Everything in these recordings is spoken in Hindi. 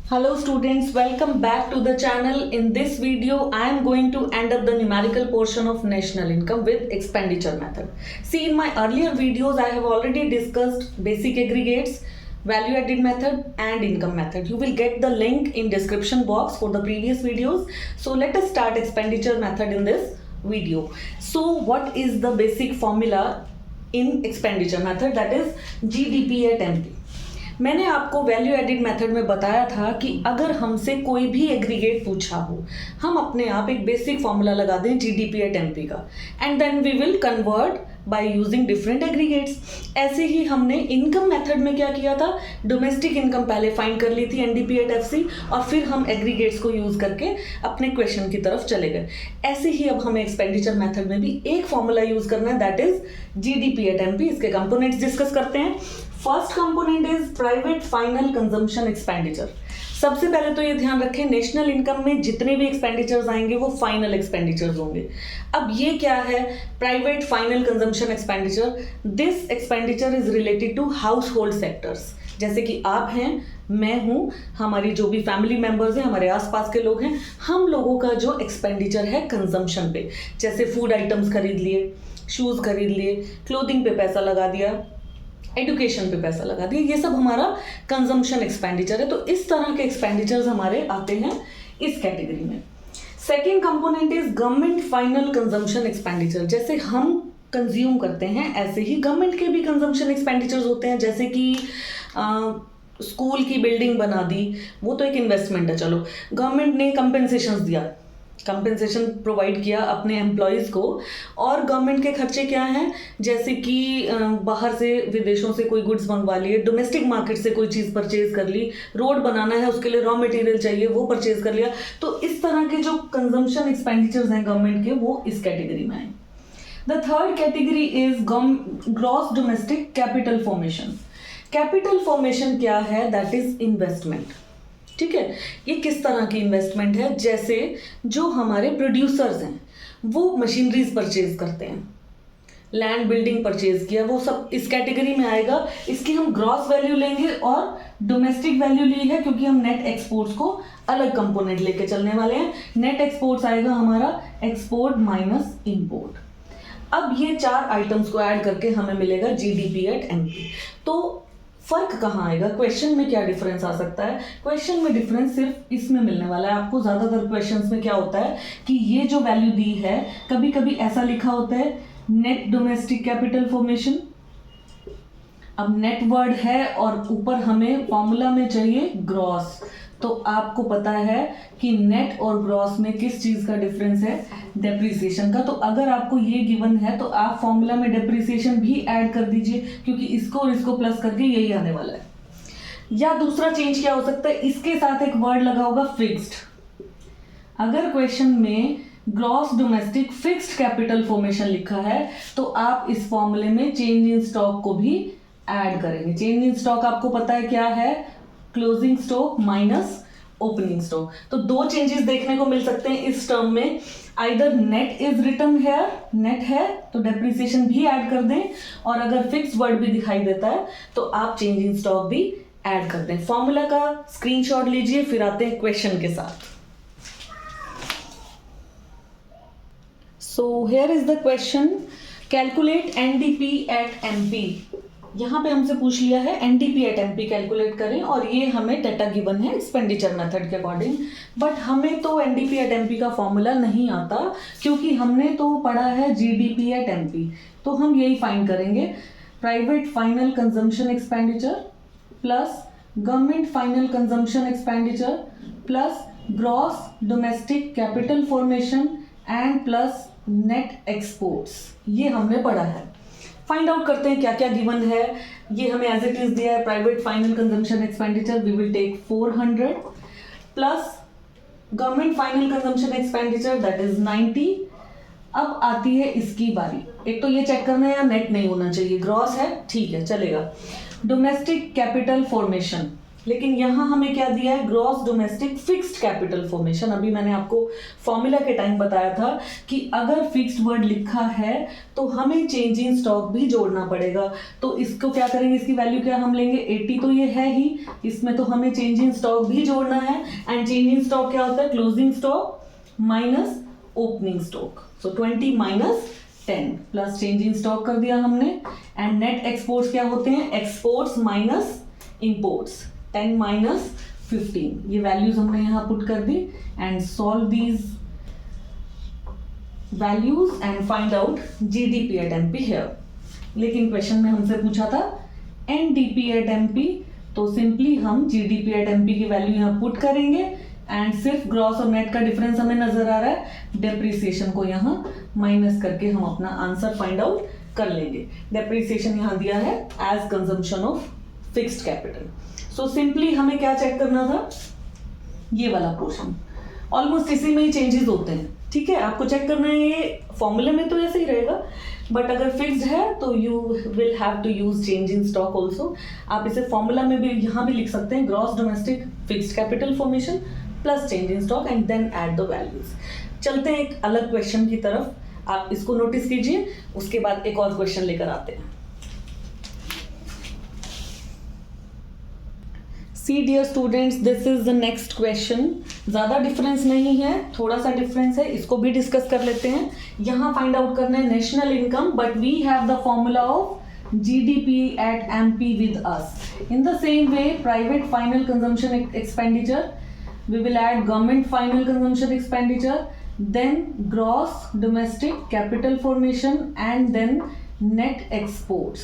Hello students, welcome back to the channel. In this video, I am going to end up the numerical portion of national income with expenditure method. See, in my earlier videos, I have already discussed basic aggregates, value added method and income method. You will get the link in description box for the previous videos. So let us start expenditure method in this video. So what is the basic formula in expenditure method, that is GDP at MP. मैंने आपको वैल्यू एडिड मेथड में बताया था कि अगर हमसे कोई भी एग्रीगेट पूछा हो, हम अपने आप एक बेसिक फॉर्मूला लगा दें जीडीपी एट एमपी का, and then we will convert by using different aggregates. ऐसे ही हमने इनकम मेथड में क्या किया था, डोमेस्टिक इनकम पहले फाइंड कर ली थी एनडीपी एट एफसी, और फिर हम एग्रीगेट्स को यूज करके अपने क्वेश्चन की तरफ चले गए. ऐसे ही अब हमें एक्सपेंडिचर मेथड में भी एक फॉर्मूला यूज करना है, that is GDP at MP. इसके कंपोनेंट्स डिस्कस करते हैं. First component is private final consumption expenditure. सबसे पहले तो ये ध्यान रखें, नेशनल इनकम में जितने भी एक्सपेंडिचर्स आएंगे वो फाइनल एक्सपेंडिचर्स होंगे. अब ये क्या है, private final consumption expenditure. This expenditure is related to household sectors. जैसे कि आप हैं, मैं हूँ, हमारी जो भी फैमिली मेंबर्स हैं, हमारे आसपास के लोग हैं, हम लोगों का जो एक्सपेंडिचर है कंजम्पशन पे, जैसे फूड आइटम्स खरीद लिए, शूज़ खरीद लिए, क्लोथिंग पे पैसा लगा दिया, एजुकेशन पे पैसा लगा दिया, ये सब हमारा कंजम्पशन एक्सपेंडिचर है. तो इस तरह के एक्सपेंडिचर्स हमारे आते हैं इस कैटेगरी में. Second component is government final consumption expenditure. जैसे हम कंज्यूम करते हैं ऐसे ही गवर्नमेंट के भी कंजम्पशन एक्सपेंडिचर्स होते हैं. जैसे कि स्कूल की बिल्डिंग बना दी, वो तो एक इन्वेस्टमेंट है. चलो, गवर्नमेंट ने कंपेंसेशन दिया, कंपेंसेशन प्रोवाइड किया अपने एम्प्लॉयज़ को, और गवर्नमेंट के खर्चे क्या हैं, जैसे कि बाहर से विदेशों से कोई गुड्स मंगवा लिए, डोमेस्टिक मार्केट से कोई चीज़ परचेज कर ली, रोड बनाना है उसके लिए रॉ मटेरियल चाहिए वो परचेज कर लिया. तो इस तरह के जो कंजम्पशन एक्सपेंडिचर्स हैं गवर्नमेंट के, वो इस कैटेगरी में आए. The third category is gross domestic capital formation. Capital formation क्या है, दैट इज इन्वेस्टमेंट. ठीक है, ये किस तरह की इन्वेस्टमेंट है, जैसे जो हमारे प्रोड्यूसर्स हैं वो मशीनरीज परचेज करते हैं, लैंड बिल्डिंग परचेज किया, वो सब इस कैटेगरी में आएगा. इसकी हम ग्रॉस वैल्यू लेंगे और डोमेस्टिक वैल्यू ली है क्योंकि हम नेट एक्सपोर्ट्स को अलग कंपोनेंट लेके चलने वाले हैं. नेट एक्सपोर्ट्स आएगा हमारा एक्सपोर्ट माइनस इम्पोर्ट. अब ये चार आइटम्स को ऐड करके हमें मिलेगा जीडीपी एट एमपी. तो फर्क कहाँ आएगा, क्वेश्चन में क्या डिफरेंस आ सकता है? क्वेश्चन में डिफरेंस सिर्फ इसमें मिलने वाला है आपको. ज़्यादातर क्वेश्चंस में क्या होता है कि ये जो वैल्यू दी है, कभी कभी ऐसा लिखा होता है नेट डोमेस्टिक कैपिटल फॉर्मेशन. अब नेट वर्ड है और ऊपर हमें फॉर्मूला में चाहिए ग्रॉस. तो आपको पता है कि नेट और ग्रॉस में किस चीज़ का डिफरेंस है, डेप्रिसिएशन का. तो अगर आपको ये गिवन है तो आप फॉर्मूला में डेप्रिसिएशन भी ऐड कर दीजिए, क्योंकि इसको और इसको प्लस करके यही आने वाला है. या दूसरा चेंज क्या हो सकता है, इसके साथ एक वर्ड लगा होगा फिक्स्ड. अगर क्वेश्चन में gross domestic fixed capital formation लिखा है तो आप इस फॉर्मूले में चेंज इन स्टॉक को भी ऐड करेंगे. चेंज इन स्टॉक आपको पता है क्या है, closing stock minus opening stock. तो दो चेंजेस देखने को मिल सकते हैं इस टर्म में. Either net is written here, net है तो डेप्रिसिएशन भी ऐड कर दें, और अगर फिक्स वर्ड भी दिखाई देता है तो आप चेंज इन स्टॉक भी ऐड कर दें. फॉर्मूला का स्क्रीनशॉट लीजिए, फिर आते हैं क्वेश्चन के साथ. So here is the question, calculate NDP at MP. यहाँ पे हमसे पूछ लिया है एनडीपी एट एमपी कैलकुलेट करें, और ये हमें डेटा गिवन है एक्सपेंडिचर मेथड के अकॉर्डिंग. बट हमें तो एनडीपी एट एमपी का फॉर्मूला नहीं आता, क्योंकि हमने तो पढ़ा है जीडीपी एट एमपी. तो हम यही फाइंड करेंगे, private final consumption expenditure plus government final consumption expenditure plus gross domestic capital formation and plus net exports. ये हमने पढ़ा है. फाइंड आउट करते हैं क्या क्या गिवन है. ये हमें एज इट इज दिया है, private final consumption expenditure we will take 400 plus government final consumption expenditure that is 90. अब आती है इसकी बारी. एक तो ये चेक करना है या नेट नहीं होना चाहिए, ग्रॉस है ठीक है चलेगा. डोमेस्टिक कैपिटल फॉर्मेशन, लेकिन यहाँ हमें क्या दिया है, gross domestic fixed capital formation. अभी मैंने आपको फॉर्मूला के टाइम बताया था कि अगर फिक्स्ड वर्ड लिखा है तो हमें चेंज इन स्टॉक भी जोड़ना पड़ेगा। तो इसको क्या करेंगे, इसकी वैल्यू क्या हम लेंगे, 80 तो ये है ही, इसमें तो हमें चेंज इन स्टॉक भी जोड़ना है। एंड चेंज इन स्टॉक क्या होता है, closing stock minus opening stock. So 20 minus 10 plus change in stock कर दिया हमने। एंड नेट एक्सपोर्ट्स क्या होते हैं, एक्सपोर्ट्स माइनस इंपोर्ट्स, 10 माइनस 15। ये वैल्यूज हमने यहाँ पुट कर दी and solve these values and find out GDP at MP here. लेकिन क्वेश्चन में हमसे पूछा था एनडीपी एट एमपी, तो सिंपली हम जीडीपी एट एमपी की वैल्यू यहाँ पुट करेंगे एंड सिर्फ ग्रॉस और नेट का डिफरेंस हमें नजर आ रहा है, डेप्रिसिएशन को यहाँ माइनस करके हम अपना आंसर फाइंड आउट कर लेंगे। डेप्रिसिएशन यहाँ दिया है as consumption of fixed capital. So simply हमें क्या चेक करना था, ये वाला पोर्शन, ऑलमोस्ट इसी में ही चेंजेस होते हैं, ठीक है। आपको चेक करना है, ये फॉर्मूले में तो ऐसे ही रहेगा, बट अगर फिक्स्ड है तो you will have to use change in stock also. आप इसे फॉर्मूला में भी यहाँ भी लिख सकते हैं, gross domestic fixed capital formation plus change in stock and then add the values. चलते हैं एक अलग क्वेश्चन की तरफ, आप इसको नोटिस कीजिए, उसके बाद एक और क्वेश्चन लेकर आते हैं। See dear students, this is the next question. ज़्यादा डिफरेंस नहीं है, थोड़ा सा डिफरेंस है, इसको भी डिस्कस कर लेते हैं। यहाँ फाइंड आउट करना है national income, but we have the formula of GDP at MP with us. In the same way, private final consumption expenditure, we will add government final consumption expenditure, then gross domestic capital formation and then net exports,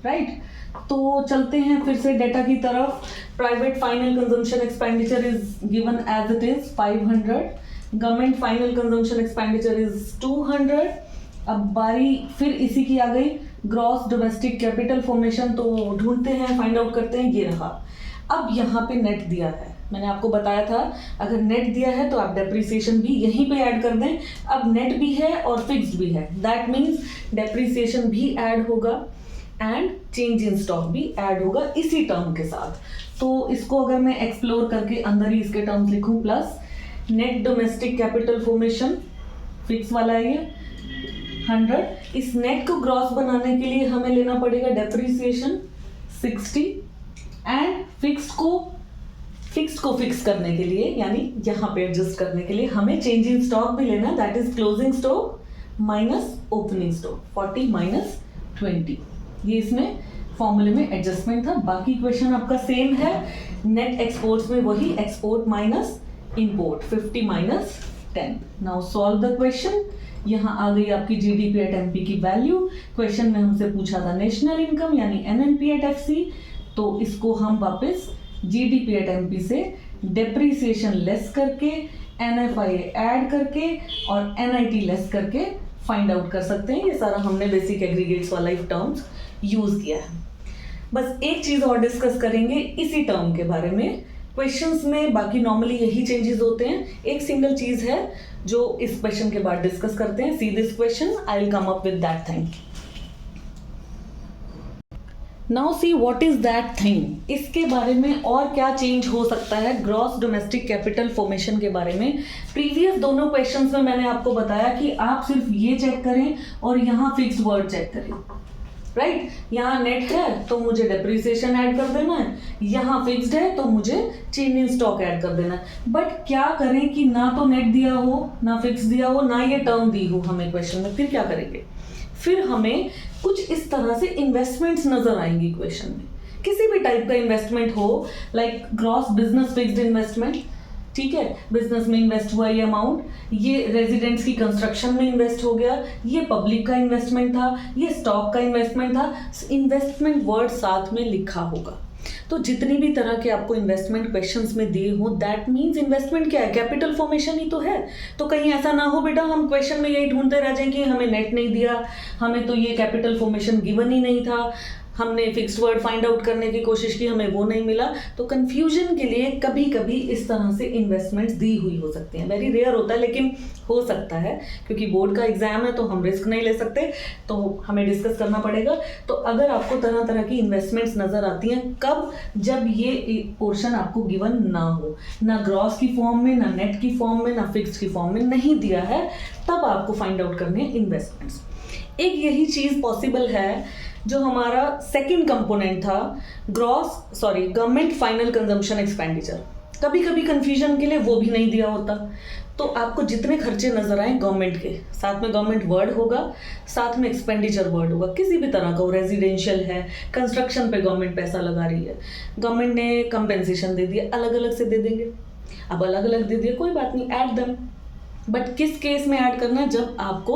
right. तो चलते हैं फिर से डेटा की तरफ। Private final consumption expenditure is given as it is 500, government final consumption expenditure is 200। अब बारी फिर इसी की आ गई, ग्रॉस डोमेस्टिक कैपिटल फॉर्मेशन, तो ढूंढते हैं, फाइंड आउट करते हैं, ये रहा। अब यहाँ पे नेट दिया है, मैंने आपको बताया था अगर नेट दिया है तो आप डेप्रिसिएशन भी यहीं पे ऐड कर दें। अब नेट भी है और फिक्स्ड भी है, दैट मीन्स डेप्रिसिएशन भी ऐड होगा एंड चेंज इन स्टॉक भी ऐड होगा इसी टर्म के साथ। तो इसको अगर मैं एक्सप्लोर करके अंदर ही इसके टर्म्स लिखूं, plus net domestic capital formation fix वाला है ये 100, इस नेट को ग्रॉस बनाने के लिए हमें लेना पड़ेगा डेप्रिसिएशन 60 एंड फिक्स को फिक्स करने के लिए, यानी यहाँ पे एडजस्ट करने के लिए हमें चेंज इन स्टॉक भी लेना, that is closing stock minus opening stock, 40 minus 20। ये इसमें फॉर्मूले में एडजस्टमेंट था। बाकी क्वेश्चन आपका सेम है, नेट एक्सपोर्ट्स में वही export minus import, 50 minus 10। Now solve the question. यहाँ आ गई आपकी जीडीपी एट एमपी की वैल्यू। क्वेश्चन में हमसे पूछा था नेशनल इनकम यानी एनएनपी एट एफसी, तो इसको हम वापस जीडीपी एट एमपी से डेप्रिसिएशन लेस करके, एनएफआई ऐड करके और एनआईटी लेस करके फाइंड आउट कर सकते हैं। ये सारा हमने बेसिक एग्रीगेट्स वाला ही टर्म्स यूज किया है। बस एक चीज और डिस्कस करेंगे इसी टर्म के बारे में। क्वेश्चंस में बाकी नॉर्मली यही चेंजेस होते हैं, एक सिंगल चीज है जो इस क्वेश्चन के बाद डिस्कस करते हैं। See this question, I will come up with that thing. Now see what is that thing, इसके बारे में और क्या चेंज हो सकता है ग्रॉस डोमेस्टिक कैपिटल फॉर्मेशन के बारे में। प्रीवियस दोनों क्वेश्चंस में मैंने आपको बताया कि आप सिर्फ ये चेक करें और यहाँ फिक्स्ड वर्ड चेक करें, राइट। यहाँ नेट है तो मुझे डेप्रिसिएशन ऐड कर देना है, यहाँ फिक्स्ड है तो मुझे चेंज इन स्टॉक ऐड कर देना है। बट क्या करें कि ना तो नेट दिया हो, ना फिक्स दिया हो, ना ये टर्म दी हो हमें क्वेश्चन में, फिर क्या करेंगे? फिर हमें कुछ इस तरह से इन्वेस्टमेंट्स नजर आएंगी क्वेश्चन में। किसी भी टाइप का इन्वेस्टमेंट हो, like gross business fixed investment, ठीक है, बिजनेस में इन्वेस्ट हुआ ये अमाउंट, ये रेजिडेंट्स की कंस्ट्रक्शन में इन्वेस्ट हो गया, ये पब्लिक का इन्वेस्टमेंट था, ये स्टॉक का इन्वेस्टमेंट था, इन्वेस्टमेंट वर्ड साथ में लिखा होगा। तो जितनी भी तरह के आपको इन्वेस्टमेंट क्वेश्चंस में दिए हो, दैट मीन्स इन्वेस्टमेंट क्या है? कैपिटल फॉर्मेशन ही तो है। तो कहीं ऐसा ना हो बेटा हम क्वेश्चन में यही ढूंढते रह जाएं कि हमें नेट नहीं दिया, हमें तो ये कैपिटल फॉर्मेशन गिवन ही नहीं था, हमने फिक्स्ड वर्ड फाइंड आउट करने की कोशिश की, हमें वो नहीं मिला। तो कन्फ्यूजन के लिए कभी कभी इस तरह से इन्वेस्टमेंट्स दी हुई हो सकती हैं। वेरी रेयर होता है लेकिन हो सकता है, क्योंकि बोर्ड का एग्जाम है तो हम रिस्क नहीं ले सकते, तो हमें डिस्कस करना पड़ेगा। तो अगर आपको तरह तरह की इन्वेस्टमेंट्स नजर आती हैं, कब? जब ये पोर्शन आपको गिवन ना हो, ना ग्रॉस की फॉर्म में, ना नेट की फॉर्म में, ना फिक्स्ड की फॉर्म में नहीं दिया है, तब आपको फाइंड आउट करने हैं इन्वेस्टमेंट्स। एक यही चीज पॉसिबल है जो हमारा सेकंड कंपोनेंट था, गवर्नमेंट फाइनल कंजम्पशन एक्सपेंडिचर। कभी कभी कंफ्यूजन के लिए वो भी नहीं दिया होता, तो आपको जितने खर्चे नजर आए गवर्नमेंट के, साथ में गवर्नमेंट वर्ड होगा, साथ में एक्सपेंडिचर वर्ड होगा, किसी भी तरह का हो, रेजिडेंशियल है, कंस्ट्रक्शन पे गवर्नमेंट पैसा लगा रही है, गवर्नमेंट ने कंपेंसेशन दे दिया, अलग अलग से दे देंगे। अब अलग अलग दे दिया कोई बात नहीं, ऐड देम। बट किस केस में ऐड करना है? जब आपको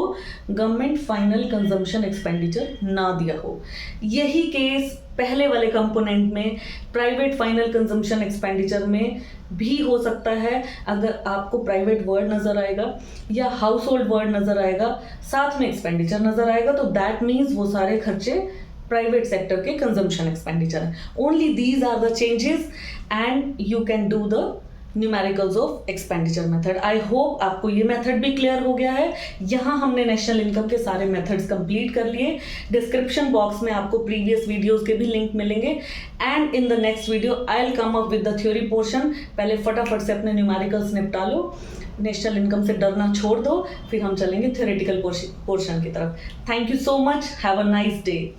गवर्नमेंट फाइनल कंजम्पशन एक्सपेंडिचर ना दिया हो। यही केस पहले वाले कंपोनेंट में, प्राइवेट फाइनल कंजम्पशन एक्सपेंडिचर में भी हो सकता है। अगर आपको प्राइवेट वर्ड नजर आएगा या हाउस होल्ड वर्ड नजर आएगा, साथ में एक्सपेंडिचर नजर आएगा, तो दैट मीन्स वो सारे खर्चे प्राइवेट सेक्टर के कंजम्पशन एक्सपेंडिचर हैं। Only these are the changes and you can do the numericals of expenditure method. I hope आपको ये मेथड भी क्लियर हो गया है। यहाँ हमने नेशनल इनकम के सारे मेथड्स कंप्लीट कर लिए। डिस्क्रिप्शन बॉक्स में आपको प्रीवियस वीडियोस के भी लिंक मिलेंगे, and in the next video I will come up with the theory portion. पहले फटाफट से अपने न्यूमेरिकल्स निपटा लो, नेशनल इनकम से डरना छोड़ दो, फिर हम चलेंगे थ्योरेटिकल पोर्शन की तरफ। Thank you so much, have a nice day.